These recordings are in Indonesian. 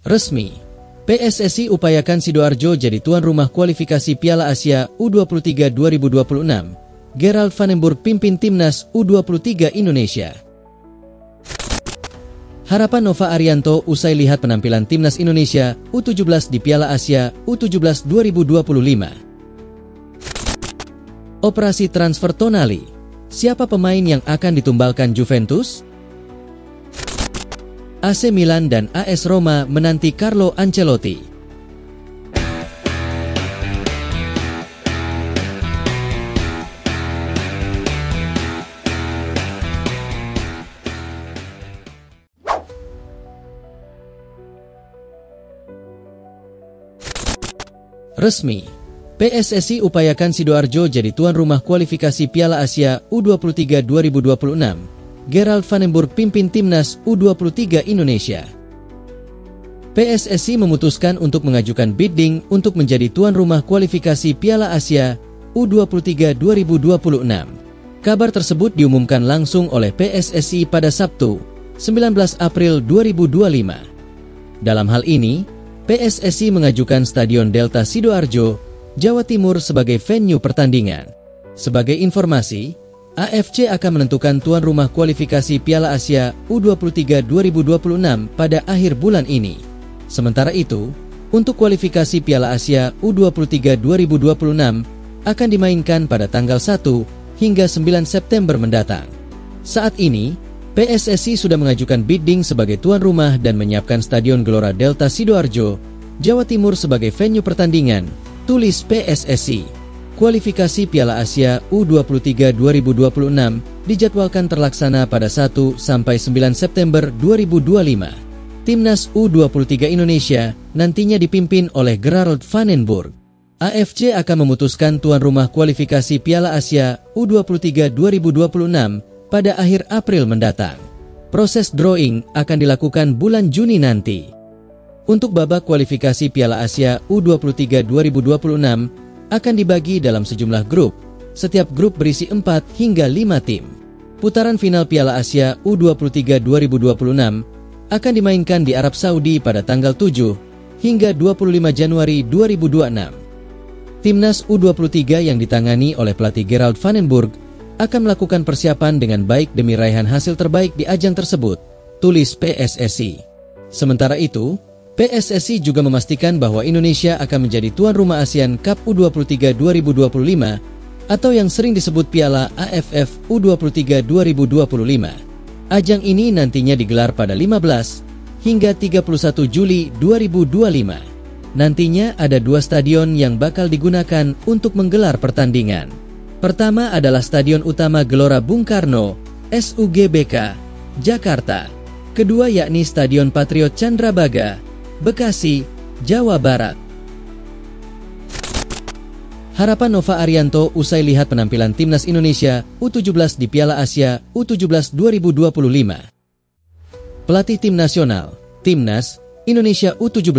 Resmi, PSSI upayakan Sidoarjo jadi tuan rumah kualifikasi Piala Asia U23 2026. Gerald Vandenburg pimpin timnas U23 Indonesia. Harapan Nova Arianto usai lihat penampilan timnas Indonesia U17 di Piala Asia U17 2025. Operasi transfer Tonali. Siapa pemain yang akan ditumbalkan Juventus? AC Milan dan AS Roma menanti Carlo Ancelotti. Resmi, PSSI upayakan Sidoarjo jadi tuan rumah kualifikasi Piala Asia U23 2026. Gerald Vandenburg pimpin timnas U23 Indonesia. PSSI memutuskan untuk mengajukan bidding untuk menjadi tuan rumah kualifikasi Piala Asia U23 2026. Kabar tersebut diumumkan langsung oleh PSSI pada Sabtu, 19 April 2025. Dalam hal ini, PSSI mengajukan Stadion Delta Sidoarjo, Jawa Timur sebagai venue pertandingan. Sebagai informasi, AFC akan menentukan tuan rumah kualifikasi Piala Asia U23 2026 pada akhir bulan ini. Sementara itu, untuk kualifikasi Piala Asia U23 2026 akan dimainkan pada tanggal 1 hingga 9 September mendatang. Saat ini, PSSI sudah mengajukan bidding sebagai tuan rumah dan menyiapkan Stadion Gelora Delta Sidoarjo, Jawa Timur sebagai venue pertandingan, tulis PSSI. Kualifikasi Piala Asia U23 2026 dijadwalkan terlaksana pada 1-9 September 2025. Timnas U23 Indonesia nantinya dipimpin oleh Gerald Vandenburg. AFC akan memutuskan tuan rumah kualifikasi Piala Asia U23 2026 pada akhir April mendatang. Proses drawing akan dilakukan bulan Juni nanti. Untuk babak kualifikasi Piala Asia U23 2026 akan dibagi dalam sejumlah grup. Setiap grup berisi 4 hingga 5 tim. Putaran final Piala Asia U23 2026 akan dimainkan di Arab Saudi pada tanggal 7 hingga 25 Januari 2026. Timnas U23 yang ditangani oleh pelatih Gerald Vandenburg akan melakukan persiapan dengan baik demi raihan hasil terbaik di ajang tersebut, tulis PSSI. Sementara itu, PSSI juga memastikan bahwa Indonesia akan menjadi tuan rumah ASEAN Cup U23 2025 atau yang sering disebut Piala AFF U23 2025. Ajang ini nantinya digelar pada 15 hingga 31 Juli 2025. Nantinya ada 2 stadion yang bakal digunakan untuk menggelar pertandingan. Pertama adalah Stadion Utama Gelora Bung Karno, SUGBK, Jakarta. Kedua yakni Stadion Patriot Candrabaga, Bekasi, Jawa Barat. Harapan Nova Arianto usai lihat penampilan timnas Indonesia U17 di Piala Asia U17 2025. Pelatih tim nasional, Timnas Indonesia U17,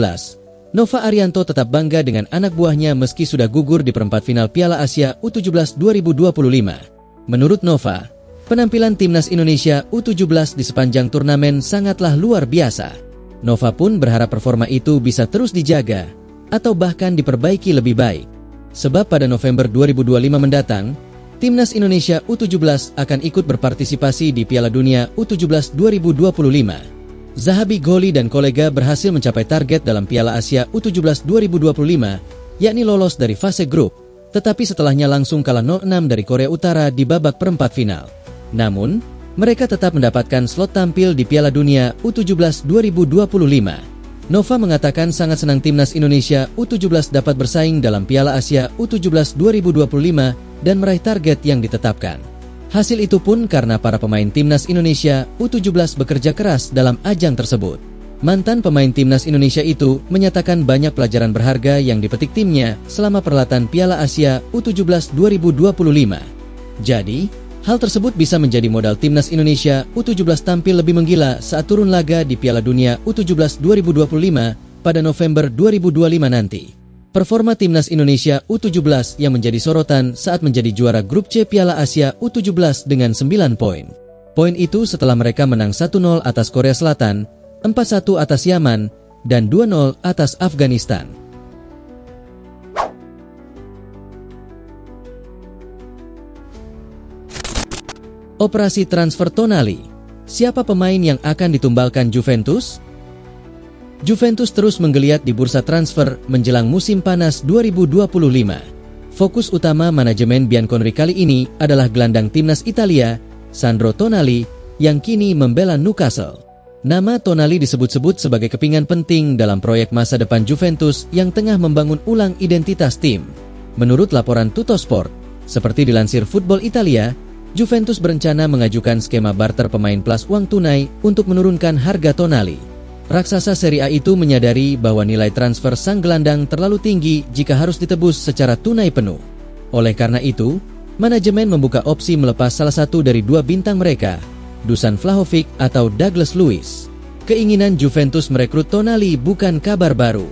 Nova Arianto tetap bangga dengan anak buahnya meski sudah gugur di perempat final Piala Asia U17 2025. Menurut Nova, penampilan timnas Indonesia U17 di sepanjang turnamen sangatlah luar biasa. Nova pun berharap performa itu bisa terus dijaga atau bahkan diperbaiki lebih baik. Sebab pada November 2025 mendatang, timnas Indonesia U17 akan ikut berpartisipasi di Piala Dunia U17 2025. Zahabi Gholi dan kolega berhasil mencapai target dalam Piala Asia U17 2025, yakni lolos dari fase grup, tetapi setelahnya langsung kalah 0-6 dari Korea Utara di babak perempat final. Namun, mereka tetap mendapatkan slot tampil di Piala Dunia U17 2025. Nova mengatakan sangat senang timnas Indonesia U17 dapat bersaing dalam Piala Asia U17 2025 dan meraih target yang ditetapkan. Hasil itu pun karena para pemain timnas Indonesia U17 bekerja keras dalam ajang tersebut. Mantan pemain timnas Indonesia itu menyatakan banyak pelajaran berharga yang dipetik timnya selama perhelatan Piala Asia U17 2025. Jadi, hal tersebut bisa menjadi modal timnas Indonesia U17 tampil lebih menggila saat turun laga di Piala Dunia U17 2025 pada November 2025 nanti. Performa timnas Indonesia U17 yang menjadi sorotan saat menjadi juara grup C Piala Asia U17 dengan 9 poin. Poin itu setelah mereka menang 1-0 atas Korea Selatan, 4-1 atas Yaman, dan 2-0 atas Afghanistan. Operasi transfer Tonali. Siapa pemain yang akan ditumbalkan Juventus? Juventus terus menggeliat di bursa transfer menjelang musim panas 2025. Fokus utama manajemen Bianconeri kali ini adalah gelandang timnas Italia, Sandro Tonali, yang kini membela Newcastle. Nama Tonali disebut-sebut sebagai kepingan penting dalam proyek masa depan Juventus yang tengah membangun ulang identitas tim. Menurut laporan Tuttosport, seperti dilansir Football Italia, Juventus berencana mengajukan skema barter pemain plus uang tunai untuk menurunkan harga Tonali. Raksasa Serie A itu menyadari bahwa nilai transfer sang gelandang terlalu tinggi jika harus ditebus secara tunai penuh. Oleh karena itu, manajemen membuka opsi melepas salah satu dari dua bintang mereka, Dusan Vlahovic atau Douglas Luiz. Keinginan Juventus merekrut Tonali bukan kabar baru.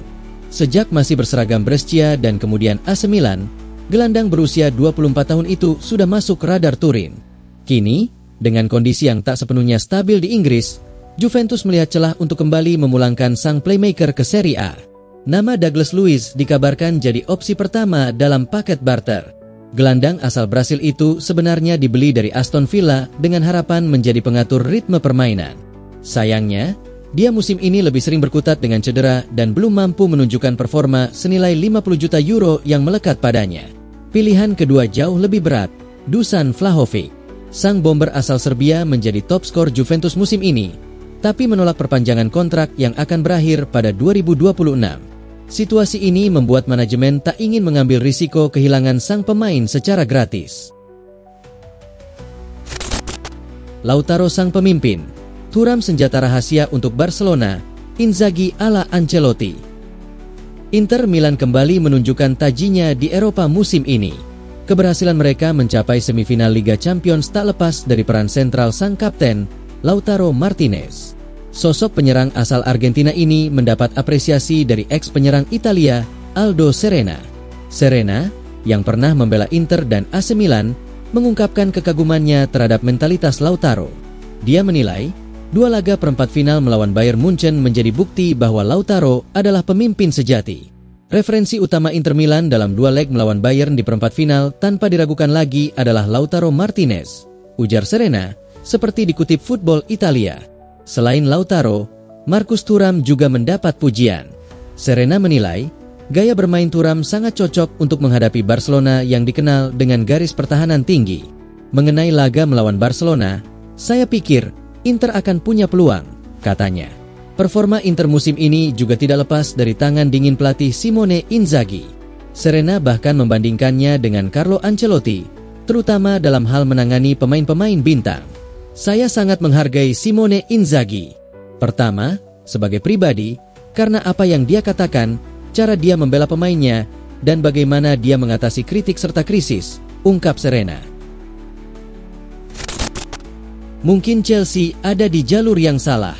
Sejak masih berseragam Brescia dan kemudian AC Milan, gelandang berusia 24 tahun itu sudah masuk radar Turin. Kini, dengan kondisi yang tak sepenuhnya stabil di Inggris, Juventus melihat celah untuk kembali memulangkan sang playmaker ke Serie A. Nama Douglas Luiz dikabarkan jadi opsi pertama dalam paket barter. Gelandang asal Brasil itu sebenarnya dibeli dari Aston Villa dengan harapan menjadi pengatur ritme permainan. Sayangnya, dia musim ini lebih sering berkutat dengan cedera dan belum mampu menunjukkan performa senilai 50 juta euro yang melekat padanya. Pilihan kedua jauh lebih berat, Dusan Vlahovic. Sang bomber asal Serbia menjadi top skor Juventus musim ini, tapi menolak perpanjangan kontrak yang akan berakhir pada 2026. Situasi ini membuat manajemen tak ingin mengambil risiko kehilangan sang pemain secara gratis. Lautaro sang pemimpin, turam senjata rahasia untuk Barcelona, Inzaghi ala Ancelotti. Inter Milan kembali menunjukkan tajinya di Eropa musim ini. Keberhasilan mereka mencapai semifinal Liga Champions tak lepas dari peran sentral sang kapten, Lautaro Martinez. Sosok penyerang asal Argentina ini mendapat apresiasi dari ex-penyerang Italia, Aldo Serena. Serena, yang pernah membela Inter dan AC Milan, mengungkapkan kekagumannya terhadap mentalitas Lautaro. Dia menilai, dua laga perempat final melawan Bayern Munchen menjadi bukti bahwa Lautaro adalah pemimpin sejati. Referensi utama Inter Milan dalam dua leg melawan Bayern di perempat final tanpa diragukan lagi adalah Lautaro Martinez, ujar Serena, seperti dikutip Football Italia. Selain Lautaro, Marcus Thuram juga mendapat pujian. Serena menilai, gaya bermain Thuram sangat cocok untuk menghadapi Barcelona yang dikenal dengan garis pertahanan tinggi. Mengenai laga melawan Barcelona, saya pikir Inter akan punya peluang, katanya. Performa Inter musim ini juga tidak lepas dari tangan dingin pelatih Simone Inzaghi. Serena bahkan membandingkannya dengan Carlo Ancelotti, terutama dalam hal menangani pemain-pemain bintang. Saya sangat menghargai Simone Inzaghi. Pertama, sebagai pribadi, karena apa yang dia katakan, cara dia membela pemainnya, dan bagaimana dia mengatasi kritik serta krisis, ungkap Serena. Mungkin Chelsea ada di jalur yang salah.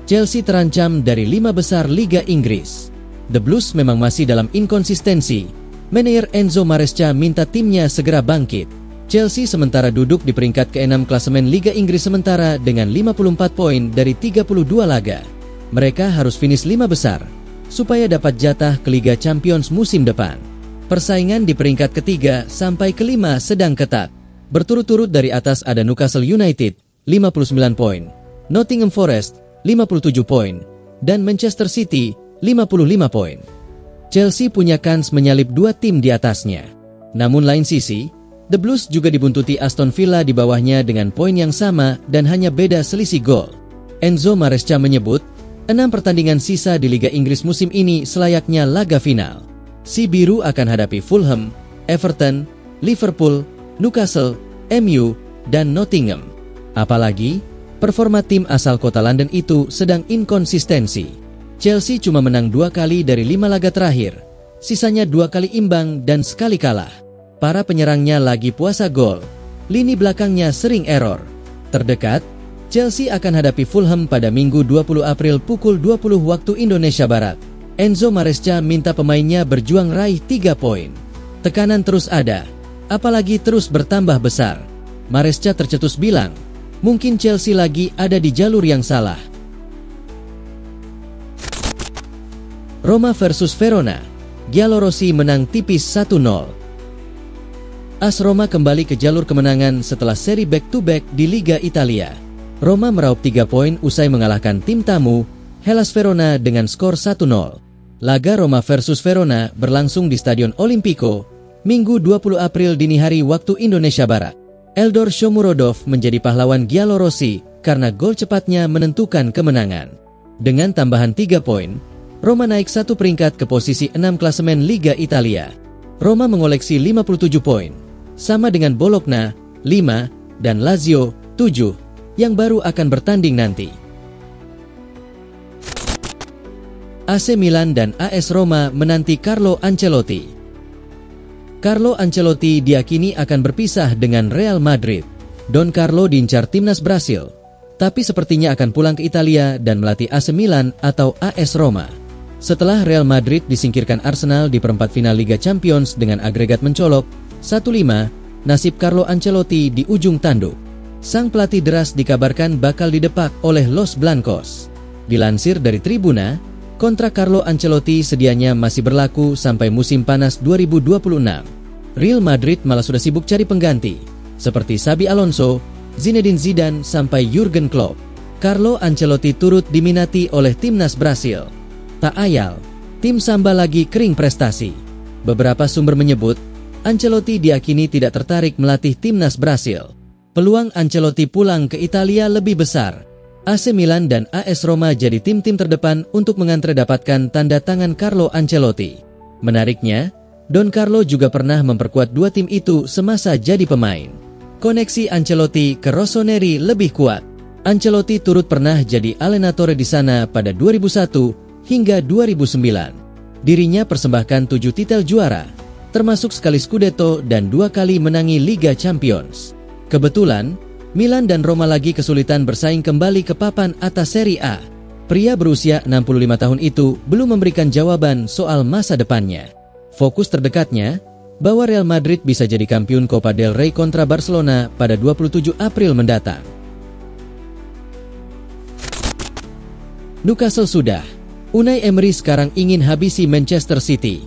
Chelsea terancam dari 5 besar Liga Inggris. The Blues memang masih dalam inkonsistensi. Manajer Enzo Maresca minta timnya segera bangkit. Chelsea sementara duduk di peringkat ke-6 klasemen Liga Inggris sementara dengan 54 poin dari 32 laga. Mereka harus finish 5 besar supaya dapat jatah ke Liga Champions musim depan. Persaingan di peringkat ketiga sampai kelima sedang ketat. Berturut-turut dari atas ada Newcastle United, 59 poin, Nottingham Forest, 57 poin, dan Manchester City, 55 poin. Chelsea punya kans menyalip dua tim di atasnya. Namun lain sisi, The Blues juga dibuntuti Aston Villa di bawahnya dengan poin yang sama dan hanya beda selisih gol. Enzo Maresca menyebut, 6 pertandingan sisa di Liga Inggris musim ini selayaknya laga final. Si Biru akan hadapi Fulham, Everton, Liverpool, Newcastle, MU, dan Nottingham. Apalagi, performa tim asal kota London itu sedang inkonsistensi. Chelsea cuma menang 2 kali dari 5 laga terakhir, sisanya 2 kali imbang dan sekali kalah. Para penyerangnya lagi puasa gol, lini belakangnya sering error. Terdekat, Chelsea akan hadapi Fulham pada Minggu 20 April pukul 20 waktu Indonesia Barat. Enzo Maresca minta pemainnya berjuang raih 3 poin. Tekanan terus ada, apalagi terus bertambah besar. Maresca tercetus bilang, mungkin Chelsea lagi ada di jalur yang salah. Roma versus Verona, Giallorossi menang tipis 1-0. AS Roma kembali ke jalur kemenangan setelah seri back-to-back di Liga Italia. Roma meraup 3 poin usai mengalahkan tim tamu, Hellas Verona dengan skor 1-0. Laga Roma versus Verona berlangsung di Stadion Olimpico, Minggu 20 April dini hari waktu Indonesia Barat. Eldor Shomurodov menjadi pahlawan Giallorossi karena gol cepatnya menentukan kemenangan. Dengan tambahan 3 poin, Roma naik 1 peringkat ke posisi 6 klasemen Liga Italia. Roma mengoleksi 57 poin, sama dengan Bologna, 5, dan Lazio, 7, yang baru akan bertanding nanti. AC Milan dan AS Roma menanti Carlo Ancelotti. Carlo Ancelotti diyakini akan berpisah dengan Real Madrid. Don Carlo diincar timnas Brasil, tapi sepertinya akan pulang ke Italia dan melatih AC Milan atau AS Roma. Setelah Real Madrid disingkirkan Arsenal di perempat final Liga Champions dengan agregat mencolok 1-5, nasib Carlo Ancelotti di ujung tanduk. Sang pelatih deras dikabarkan bakal didepak oleh Los Blancos. Dilansir dari Tribuna, kontrak Carlo Ancelotti sedianya masih berlaku sampai musim panas 2026. Real Madrid malah sudah sibuk cari pengganti, seperti Xabi Alonso, Zinedine Zidane sampai Jurgen Klopp. Carlo Ancelotti turut diminati oleh timnas Brasil. Tak ayal, tim Samba lagi kering prestasi. Beberapa sumber menyebut, Ancelotti diyakini tidak tertarik melatih timnas Brasil. Peluang Ancelotti pulang ke Italia lebih besar. AC Milan dan AS Roma jadi tim-tim terdepan untuk mengantre dapatkan tanda tangan Carlo Ancelotti. Menariknya, Don Carlo juga pernah memperkuat dua tim itu semasa jadi pemain. Koneksi Ancelotti ke Rossoneri lebih kuat. Ancelotti turut pernah jadi allenatore di sana pada 2001 hingga 2009. Dirinya persembahkan 7 titel juara, termasuk sekali Scudetto dan 2 kali menangi Liga Champions. Kebetulan, Milan dan Roma lagi kesulitan bersaing kembali ke papan atas Serie A. Pria berusia 65 tahun itu belum memberikan jawaban soal masa depannya. Fokus terdekatnya, bahwa Real Madrid bisa jadi kampiun Copa del Rey kontra Barcelona pada 27 April mendatang. Newcastle sudah. Unai Emery sekarang ingin habisi Manchester City.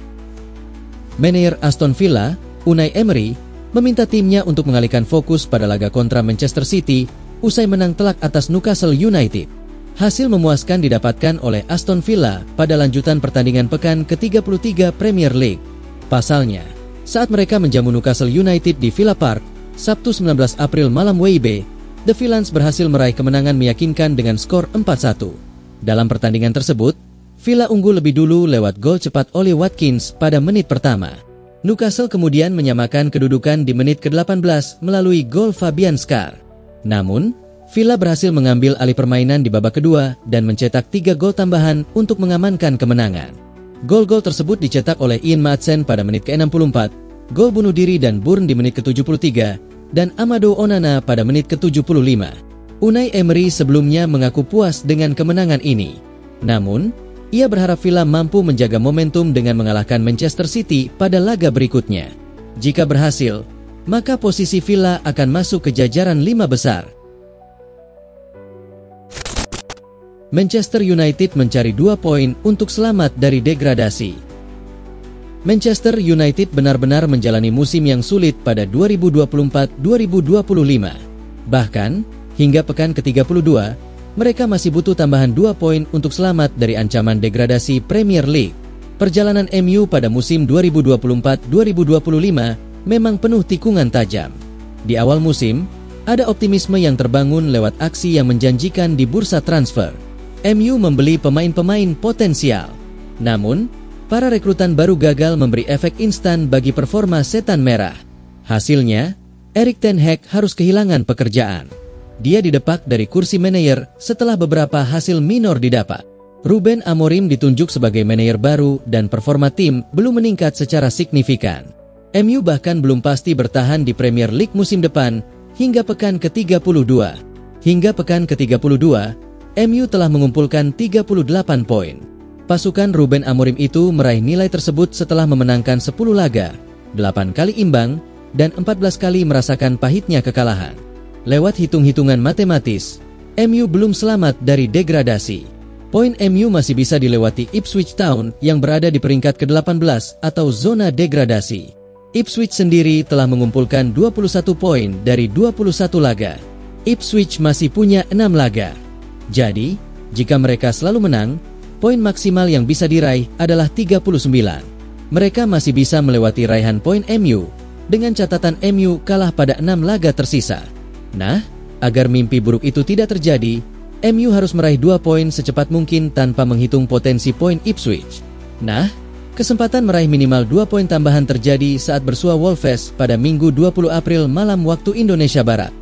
Manajer Aston Villa, Unai Emery, meminta timnya untuk mengalihkan fokus pada laga kontra Manchester City usai menang telak atas Newcastle United. Hasil memuaskan didapatkan oleh Aston Villa pada lanjutan pertandingan pekan ke-33 Premier League. Pasalnya, saat mereka menjamu Newcastle United di Villa Park, Sabtu 19 April malam WIB, The Villains berhasil meraih kemenangan meyakinkan dengan skor 4-1. Dalam pertandingan tersebut, Villa unggul lebih dulu lewat gol cepat Ollie Watkins pada menit pertama. Newcastle kemudian menyamakan kedudukan di menit ke-18 melalui gol Fabian Schär. Namun, Villa berhasil mengambil alih permainan di babak kedua dan mencetak 3 gol tambahan untuk mengamankan kemenangan. Gol-gol tersebut dicetak oleh Ian Maatsen pada menit ke-64, gol bunuh diri dan Burn di menit ke-73, dan Amadou Onana pada menit ke-75. Unai Emery sebelumnya mengaku puas dengan kemenangan ini. Namun, ia berharap Villa mampu menjaga momentum dengan mengalahkan Manchester City pada laga berikutnya. Jika berhasil, maka posisi Villa akan masuk ke jajaran 5 besar. Manchester United mencari 2 poin untuk selamat dari degradasi. Manchester United benar-benar menjalani musim yang sulit pada 2024-2025. Bahkan, hingga pekan ke-32, mereka masih butuh tambahan 2 poin untuk selamat dari ancaman degradasi Premier League. Perjalanan MU pada musim 2024-2025 memang penuh tikungan tajam. Di awal musim, ada optimisme yang terbangun lewat aksi yang menjanjikan di bursa transfer. MU membeli pemain-pemain potensial. Namun, para rekrutan baru gagal memberi efek instan bagi performa setan merah. Hasilnya, Erik ten Hag harus kehilangan pekerjaan. Dia didepak dari kursi manajer setelah beberapa hasil minor didapat. Ruben Amorim ditunjuk sebagai manajer baru dan performa tim belum meningkat secara signifikan. MU bahkan belum pasti bertahan di Premier League musim depan hingga pekan ke-32. Hingga pekan ke-32, MU telah mengumpulkan 38 poin. Pasukan Ruben Amorim itu meraih nilai tersebut setelah memenangkan 10 laga, 8 kali imbang, dan 14 kali merasakan pahitnya kekalahan. Lewat hitung-hitungan matematis, MU belum selamat dari degradasi. Poin MU masih bisa dilewati Ipswich Town yang berada di peringkat ke-18 atau zona degradasi. Ipswich sendiri telah mengumpulkan 21 poin dari 21 laga. Ipswich masih punya 6 laga. Jadi, jika mereka selalu menang, poin maksimal yang bisa diraih adalah 39. Mereka masih bisa melewati raihan poin MU, dengan catatan MU kalah pada 6 laga tersisa. Nah, agar mimpi buruk itu tidak terjadi, MU harus meraih 2 poin secepat mungkin tanpa menghitung potensi poin Ipswich. Nah, kesempatan meraih minimal 2 poin tambahan terjadi saat bersua Wolves pada Minggu 20 April malam waktu Indonesia Barat.